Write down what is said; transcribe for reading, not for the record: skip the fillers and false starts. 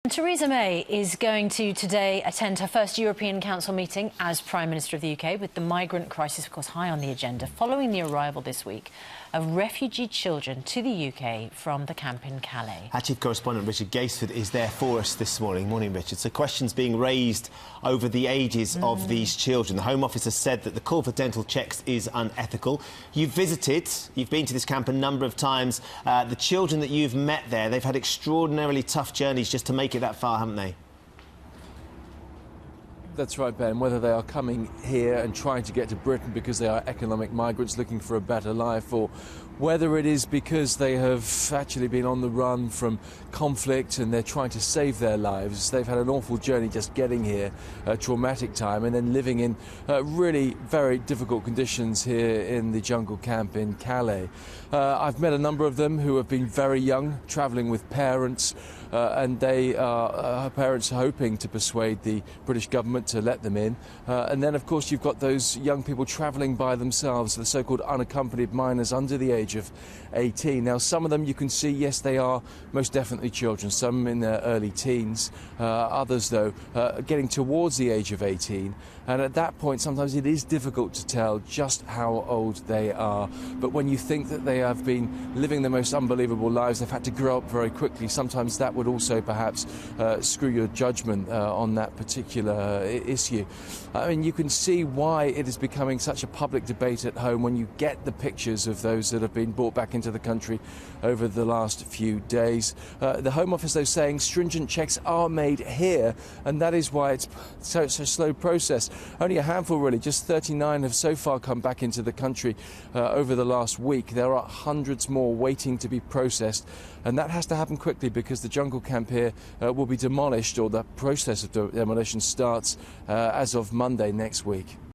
Theresa May is going to today attend her first European Council meeting as Prime Minister of the UK, with the migrant crisis, of course, high on the agenda, following the arrival this week of refugee children to the UK from the camp in Calais. Our chief correspondent Richard Gaisford is there for us this morning. Morning, Richard. So questions being raised over the ages of these children. The Home Office has said that the call for dental checks is unethical. You've been to this camp a number of times. The children that you've met there, they've had extraordinarily tough journeys just to make it that far, haven't they? That's right, Ben. Whether they are coming here and trying to get to Britain because they are economic migrants looking for a better life, or whether it is because they have actually been on the run from conflict and they're trying to save their lives. They've had an awful journey just getting here, a traumatic time, and then living in really very difficult conditions here in the jungle camp in Calais. I've met a number of them who have been very young, travelling with parents, and her parents are hoping to persuade the British government to let them in. And then, of course, you've got those young people travelling by themselves, the so-called unaccompanied minors under the age of 18. Now, some of them you can see, yes, they are most definitely children, some in their early teens, others, though, getting towards the age of 18. And at that point, sometimes it is difficult to tell just how old they are. But when you think that they have been living the most unbelievable lives, they've had to grow up very quickly, sometimes that would also perhaps screw your judgment on that particular issue. I mean, you can see why it is becoming such a public debate at home when you get the pictures of those that have been brought back into the country over the last few days. The Home Office, though, saying stringent checks are made here, and that is why it's such a slow process. Only a handful, really, just 39 have so far come back into the country over the last week. There are hundreds more waiting to be processed, and that has to happen quickly because the jungle camp here will be demolished, or the process of demolition starts as of Monday next week.